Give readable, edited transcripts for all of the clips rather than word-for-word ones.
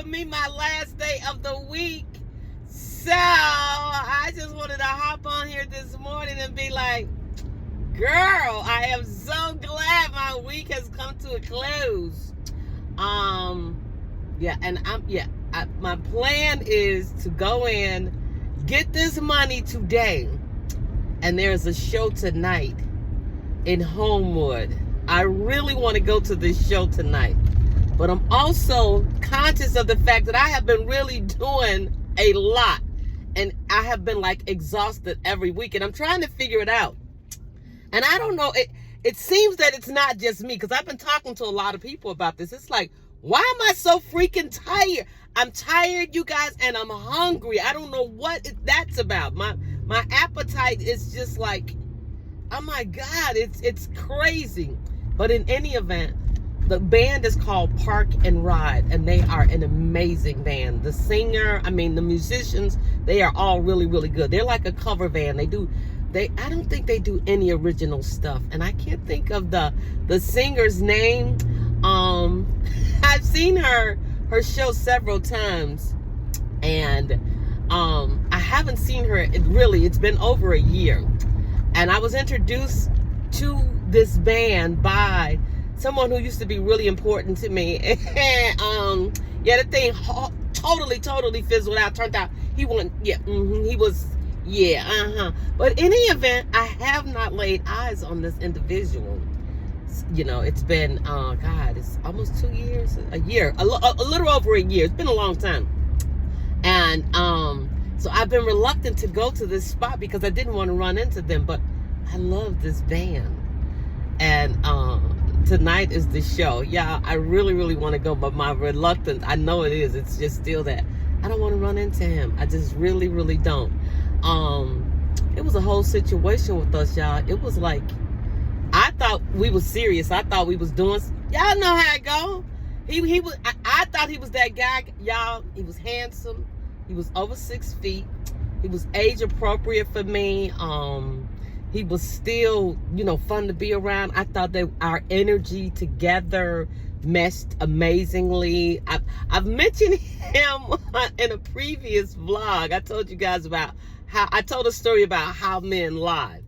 me my last day of the week. So I just wanted to hop on here this morning and be like, girl, I am so glad my week has come to a close. My plan is to go in, get this money today, and there's a show tonight in Homewood. I really want to go to this show tonight, but I'm also conscious of the fact that I have been really doing a lot, and I have been like exhausted every week, and I'm trying to figure it out. And I don't know, it seems that it's not just me, because I've been talking to a lot of people about this. It's like, why am I so freaking tired? I'm tired, you guys, and I'm hungry. I don't know what that's about. My appetite is just like, oh my God, it's crazy. But in any event, the band is called Park and Ride, and they are an amazing band. The singer, the musicians, they are all really, really good. They're like a cover band. I don't think they do any original stuff, and I can't think of the singer's name. I've seen her show several times, and I haven't seen her. It's been over a year, and I was introduced to this band by someone who used to be really important to me. And the thing totally fizzled out. Turned out he wasn't. He was. But in any event, I have not laid eyes on this individual. It's been it's almost 2 years, a year, a little over a year. It's been a long time, and so I've been reluctant to go to this spot because I didn't want to run into them. But I love this band, and tonight is the show. Yeah, I really want to go, but my reluctance, I know it is. It's just still that I don't want to run into him. I just really don't. It was a whole situation with us, y'all. It was like, I thought we was serious. I thought we was doing, y'all know how it go. He was, I thought he was that guy, y'all. He was handsome. He was over 6 feet. He was age appropriate for me. He was still, fun to be around. I thought that our energy together meshed amazingly. I've mentioned him in a previous vlog. I told you guys about how I told a story about how men lie.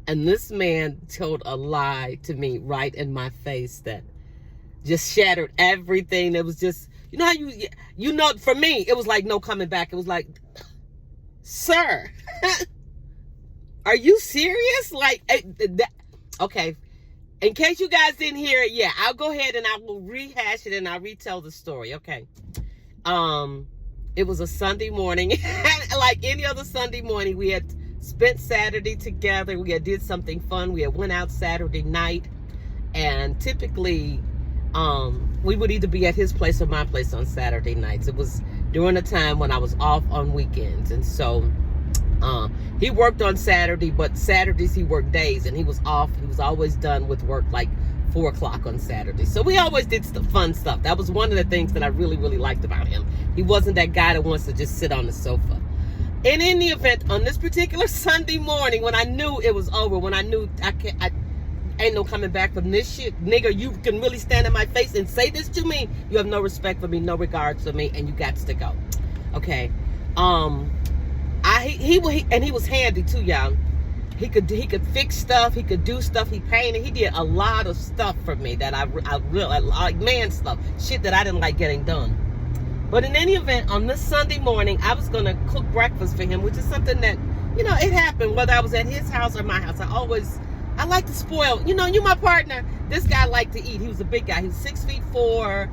And this man told a lie to me right in my face that just shattered everything. It was just, how for me, it was like no coming back. It was like, sir, are you serious? Okay. In case you guys didn't hear it, I'll go ahead and I will rehash it and I'll retell the story. Okay. It was a Sunday morning. Like any other Sunday morning, we had spent Saturday together. We had did something fun. We had went out Saturday night, and typically we would either be at his place or my place on Saturday nights. It was during a time when I was off on weekends, and so he worked on Saturday, but Saturdays he worked days, and he was off. He was always done with work like 4 o'clock on Saturday. So we always did fun stuff. That was one of the things that I really liked about him. He wasn't that guy that wants to just sit on the sofa. And in the event, on this particular Sunday morning, when I knew it was over, when I knew I ain't no coming back from this shit, nigga, you can really stand in my face and say this to me, you have no respect for me, no regards for me, and you got to go. Okay. He was handy too, y'all. He could fix stuff. He could do stuff. He painted. He did a lot of stuff for me that I really like, man stuff, shit that I didn't like getting done. But in any event, on this Sunday morning, I was gonna cook breakfast for him, which is something that, it happened whether I was at his house or my house. I like to spoil. You my partner. This guy liked to eat. He was a big guy. He was 6'4",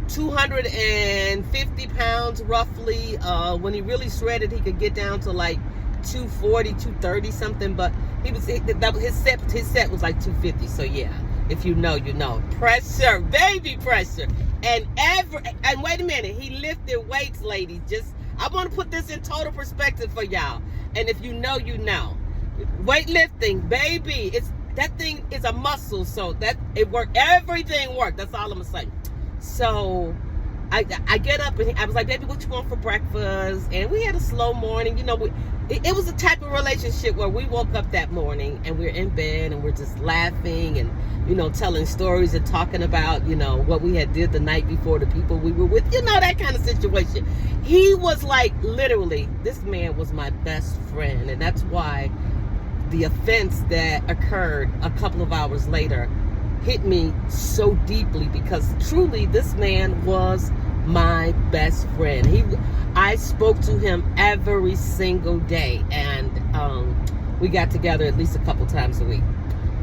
250 pounds roughly. When he really shredded, he could get down to like 240, 230 something, but his set was like 250. So yeah, if you know, pressure, baby pressure. And wait a minute, he lifted weights, ladies. I want to put this in total perspective for y'all. And if you know, weightlifting, baby, that thing is a muscle, so that it worked. Everything worked. That's all I'm gonna say. So I get up and I was like, baby, what you want for breakfast? And we had a slow morning. It was a type of relationship where we woke up that morning and we're in bed and we're just laughing and, telling stories and talking about, what we had did the night before, the people we were with, that kind of situation. He was like, literally, this man was my best friend. And that's why the offense that occurred a couple of hours later hit me so deeply, because truly this man was my best friend. I spoke to him every single day, and we got together at least a couple times a week.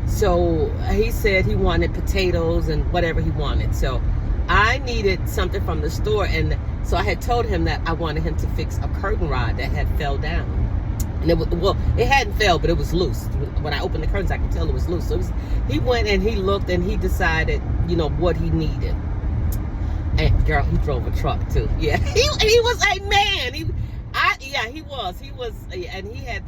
So he said he wanted potatoes and whatever he wanted. So I needed something from the store, and so I had told him that I wanted him to fix a curtain rod that had fell down. And it hadn't fell, but it was loose. When I opened the curtains, I could tell it was loose. So he went and he looked and he decided, what he needed. And girl, he drove a truck too. Yeah, he was a man. He was, and he had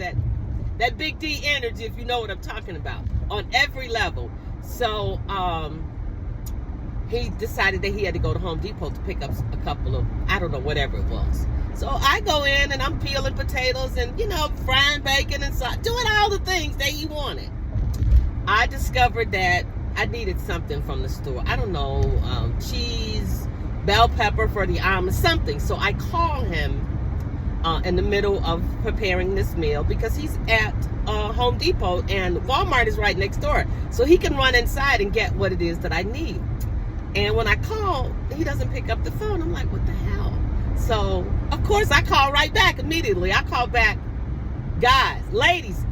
that big D energy, if you know what I'm talking about, on every level. So he decided that he had to go to Home Depot to pick up a couple of, I don't know, whatever it was. So I go in and I'm peeling potatoes and, frying bacon and so doing all the things that he wanted. I discovered that I needed something from the store. I don't know, cheese, bell pepper for the omelet, something. So I call him in the middle of preparing this meal, because he's at Home Depot and Walmart is right next door. So he can run inside and get what it is that I need. And when I call, he doesn't pick up the phone. I'm like, what the hell? So, of course, I call right back immediately. I call back, guys, ladies,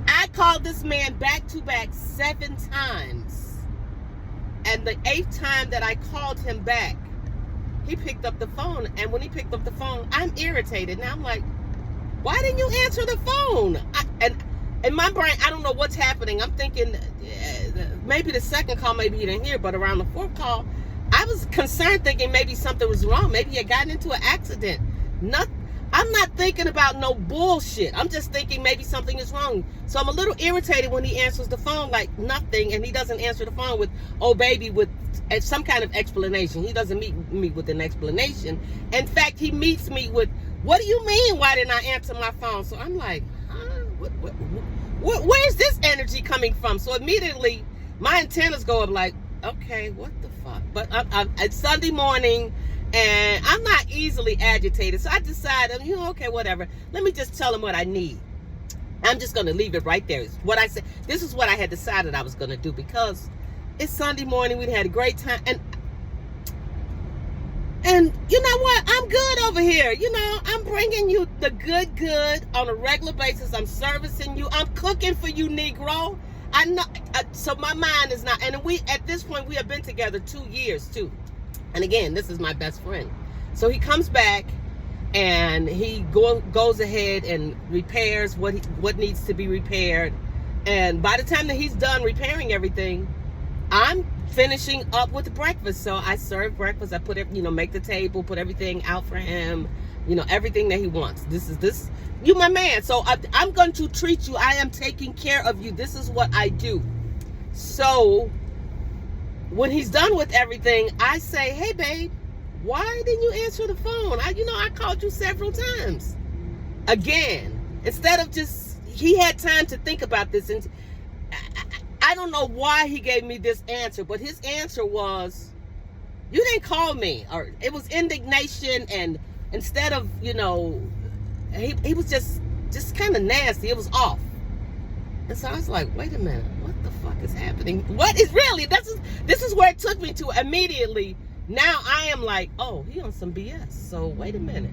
I called this man back to back 7 times. And the 8th time that I called him back, he picked up the phone. And when he picked up the phone, I'm irritated. Now I'm like, why didn't you answer the phone? And in my brain, I don't know what's happening. I'm thinking maybe the second call, maybe he didn't hear, but around the 4th call, I was concerned, thinking maybe something was wrong. Maybe he had gotten into an accident. I'm not thinking about no bullshit. I'm just thinking maybe something is wrong. So I'm a little irritated when he answers the phone like nothing, and he doesn't answer the phone with, oh baby, with some kind of explanation. He doesn't meet me with an explanation. In fact, he meets me with, what do you mean, why didn't I answer my phone? So I'm like, where's this energy coming from? So immediately my antennas go up like, okay, what the fuck? But it's Sunday morning, and I'm not easily agitated. So I decided, okay, whatever. Let me just tell him what I need. I'm just going to leave it right there. It's what I said. This is what I had decided I was going to do, because it's Sunday morning. We'd had a great time. And you know what? I'm good over here. I'm bringing you the good on a regular basis. I'm servicing you. I'm cooking for you, Negro. I know, so my mind is not, and at this point, we have been together 2 years too. And again, this is my best friend. So he comes back and he goes ahead and repairs what needs to be repaired. And by the time that he's done repairing everything, I'm finishing up with breakfast. So I serve breakfast. I put it, make the table, put everything out for him, everything that he wants. You my man, so I'm going to treat you. I am taking care of you. This is what I do. So when he's done with everything, I say, hey babe, why didn't you answer the phone? I called you several times. Again, instead of he had time to think about this, and I don't know why he gave me this answer, but his answer was, you didn't call me. Or it was indignation, and instead of, he was just kind of nasty. It was off. And so I was like, wait a minute, what the fuck is happening? What is really, this is where it took me to immediately. Now I am like, oh, he on some BS. So wait a minute.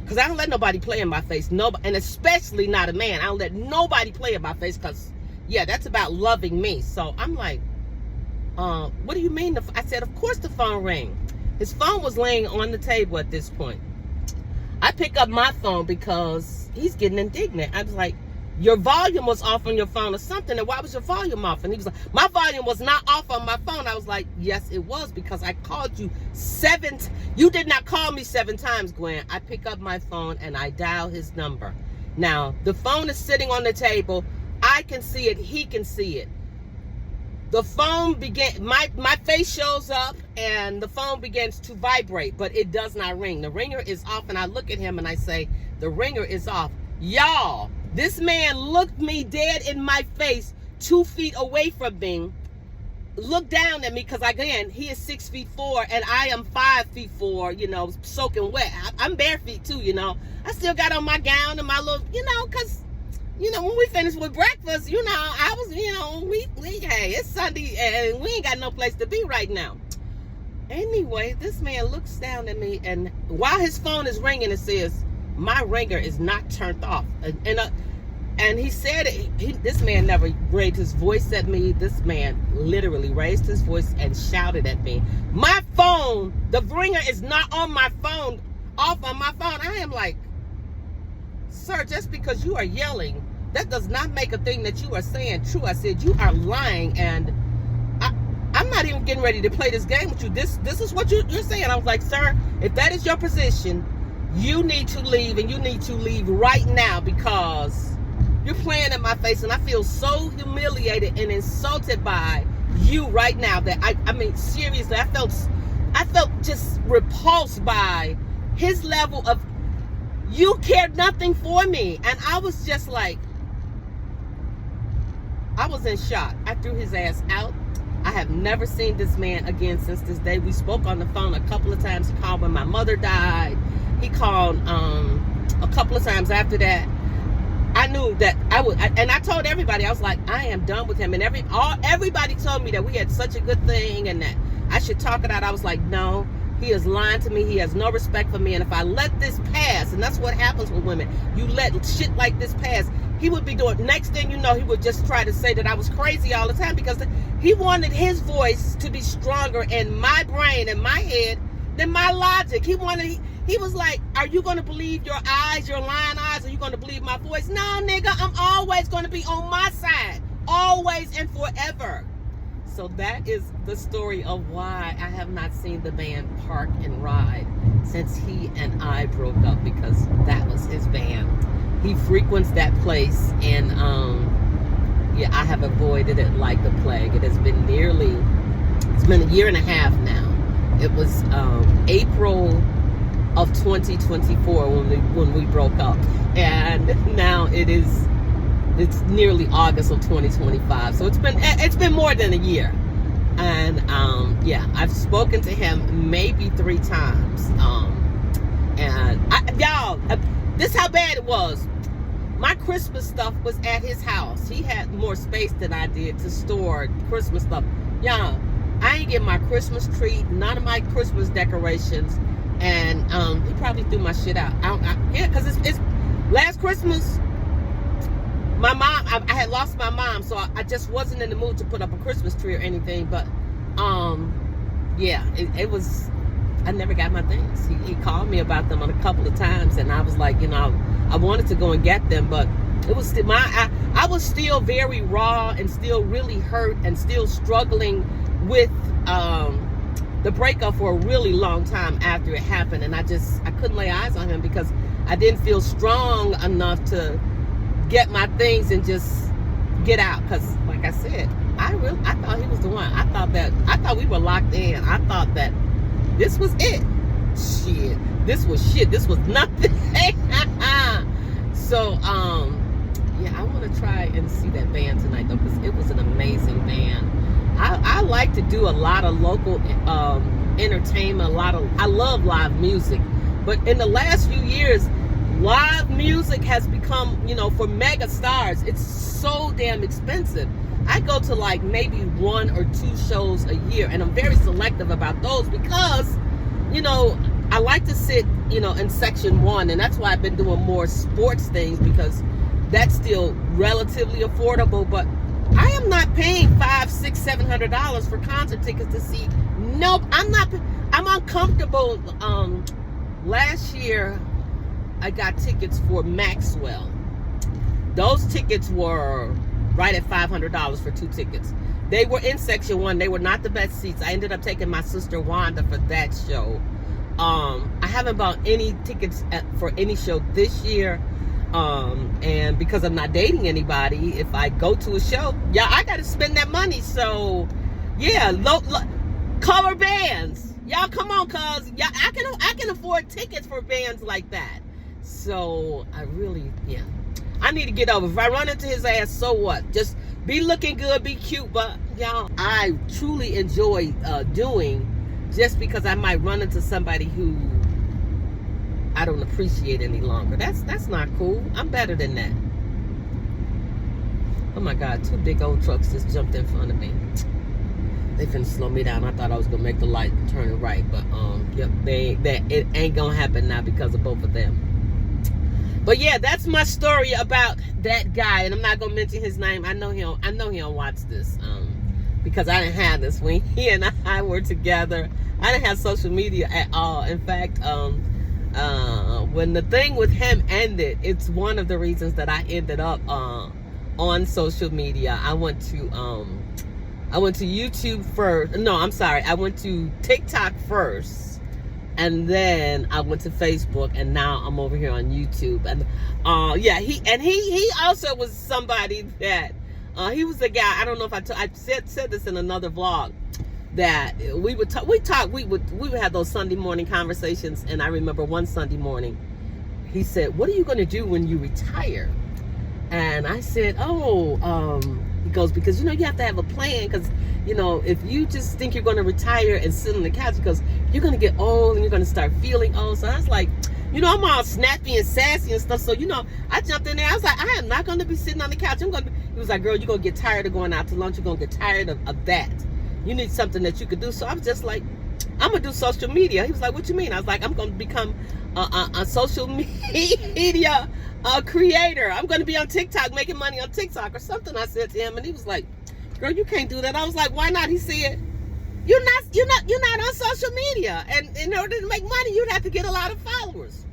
Because I don't let nobody play in my face. And especially not a man. I don't let nobody play in my face, because, yeah, that's about loving me. So I'm like, what do you mean? I said, of course the phone rang. His phone was laying on the table at this point. I pick up my phone because he's getting indignant. I was like, your volume was off on your phone or something, and why was your volume off? And he was like, my volume was not off on my phone. I was like, yes, it was, because I called you you did not call me 7 times, Gwen. I pick up my phone and I dial his number. Now, the phone is sitting on the table. I can see it. He can see it. the phone began, my face shows up and the phone begins to vibrate, but it does not ring. The ringer is off, and I look at him and I say, the ringer is off. Y'all, this man looked me dead in my face, 2 feet away from me, looked down at me, because again, he is 6'4" and I am 5'4", you know, soaking wet. I'm bare feet too, you know. I still got on my gown and my little, you know, because, you know, when we finished with breakfast, you know, I was, you know, hey, it's Sunday and we ain't got no place to be right now. Anyway, this man looks down at me, and while his phone is ringing, it says, my ringer is not turned off. And he said, this man never raised his voice at me. This man literally raised his voice and shouted at me. My phone, the ringer is not on my phone, off on my phone. I am like, sir, just because you are yelling, that does not make a thing that you are saying true. I said, you are lying, and I'm not even getting ready to play this game with you. This is what you're saying. I was like, sir, if that is your position, you need to leave, and you need to leave right now, because you're playing in my face, and I feel so humiliated and insulted by you right now that I mean, seriously, I felt just repulsed by his level of, you cared nothing for me. And I was just like, I was in shock. I threw his ass out. I have never seen this man again since this day. We spoke on the phone a couple of times. He called when my mother died. He called a couple of times after that. I knew that I would, and I told everybody, I was like, I am done with him. And everybody told me that we had such a good thing and that I should talk it out. I was like, no, he is lying to me. He has no respect for me. And if I let this pass, and that's what happens with women, you let shit like this pass, he would be doing, next thing you know, he would just try to say that I was crazy all the time, because he wanted his voice to be stronger in my brain and my head than my logic. He was like, are you going to believe your eyes, your lying eyes? Are you going to believe my voice? No, nigga, I'm always going to be on my side. Always and forever. So that is the story of why I have not seen the band Park and Ride since he and I broke up, because that was his band. He frequents that place, and yeah, I have avoided it like the plague. It has been it's been a year and a half now. It was April of 2024 when we broke up, and now it's nearly August of 2025. So it's been more than a year, and yeah, I've spoken to him maybe 3 times, and y'all, this is how bad it was. My Christmas stuff was at his house. He had more space than I did to store Christmas stuff. Y'all, I ain't get my Christmas tree, none of my Christmas decorations, and he probably threw my shit out. Yeah, because it's last Christmas, my mom, I had lost my mom, so I just wasn't in the mood to put up a Christmas tree or anything. But yeah, it was, I never got my things. He called me about them a couple of times, and I was like, you know, I wanted to go and get them, but it was still I was still very raw and still really hurt and still struggling with the breakup for a really long time after it happened, and I couldn't lay eyes on him because I didn't feel strong enough to get my things and just get out. Because like I said, I thought he was the one. I thought we were locked in. I thought that this was it. This was nothing. So yeah, I want to try and see that band tonight though, because it was an amazing band. I like to do a lot of local entertainment, I love live music, but in the last few years, live music has become, you know, for mega stars, it's so damn expensive. I go to like maybe 1 or 2 shows a year, and I'm very selective about those because, you know, I like to sit, you know, in section 1, and that's why I've been doing more sports things, because that's still relatively affordable. But I am not paying $500, $600, $700 for concert tickets to see. Nope, I'm uncomfortable. Last year I got tickets for Maxwell. Those tickets were right at $500 for 2 tickets. They were in section 1. They were not the best seats. I ended up taking my sister Wanda for that show. I haven't bought any tickets for any show this year. And because I'm not dating anybody, if I go to a show, yeah, I got to spend that money. So, yeah, cover bands. Y'all come on, cuz yeah, I can afford tickets for bands like that. So, I really, yeah. I need to get over. If I run into his ass, so what? Just be looking good, be cute, but y'all, I truly enjoy doing just because I might run into somebody who I don't appreciate any longer. That's not cool. I'm better than that. Oh my God, 2 big old trucks just jumped in front of me. They finna slow me down. I thought I was gonna make the light and turn it right, but yep, it ain't gonna happen now because of both of them. But yeah, that's my story about that guy, and I'm not gonna mention his name. I know he don't watch this, because I didn't have this when he and I were together. I didn't have social media at all. In fact, when the thing with him ended, it's one of the reasons that I ended up on social media. I went to YouTube first. No, I'm sorry. I went to TikTok first, and then I went to Facebook, and now I'm over here on YouTube. And yeah, he also was somebody that he was a guy. I don't know if I said this in another vlog, that we would have those Sunday morning conversations. And I remember one Sunday morning, he said, "What are you going to do when you retire?" And I said, he goes, because, you have to have a plan, because, if you just think you're going to retire and sit on the couch, because you're going to get old and you're going to start feeling old. So I was like, I'm all snappy and sassy and stuff. So, I jumped in there. I was like, I am not going to be sitting on the couch. He was like, girl, you're going to get tired of going out to lunch. You're going to get tired of that. You need something that you could do. So I was just like, I'm going to do social media. He was like, what you mean? I was like, I'm going to become a social media creator. I'm going to be on TikTok, making money on TikTok or something. I said to him, and he was like, girl, you can't do that. I was like, why not? He said, you're not on social media, and in order to make money, you'd have to get a lot of followers.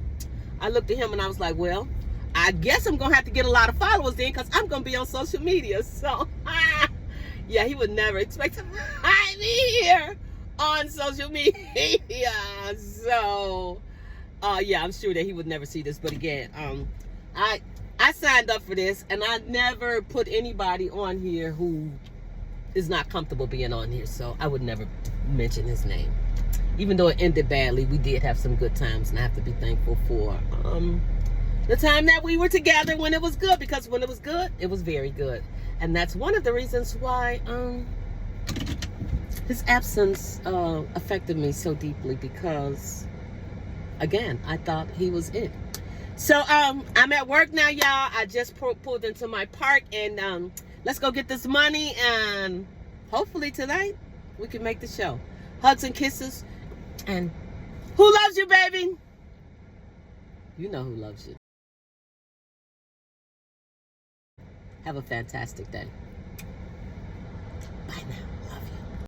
I looked at him and I was like, well, I guess I'm going to have to get a lot of followers then, because I'm going to be on social media. So yeah, he would never expect to find me here on social media. So yeah, I'm sure that he would never see this. But again, I signed up for this, and I never put anybody on here who is not comfortable being on here. So I would never mention his name. Even though it ended badly, we did have some good times, and I have to be thankful for the time that we were together when it was good, because when it was good, it was very good. And that's one of the reasons why his absence affected me so deeply, because again, I thought he was it. So I'm at work now, y'all. I just pulled into my park, and let's go get this money, and hopefully tonight we can make the show. Hugs and kisses. And who loves you, baby? You know who loves you. Have a fantastic day.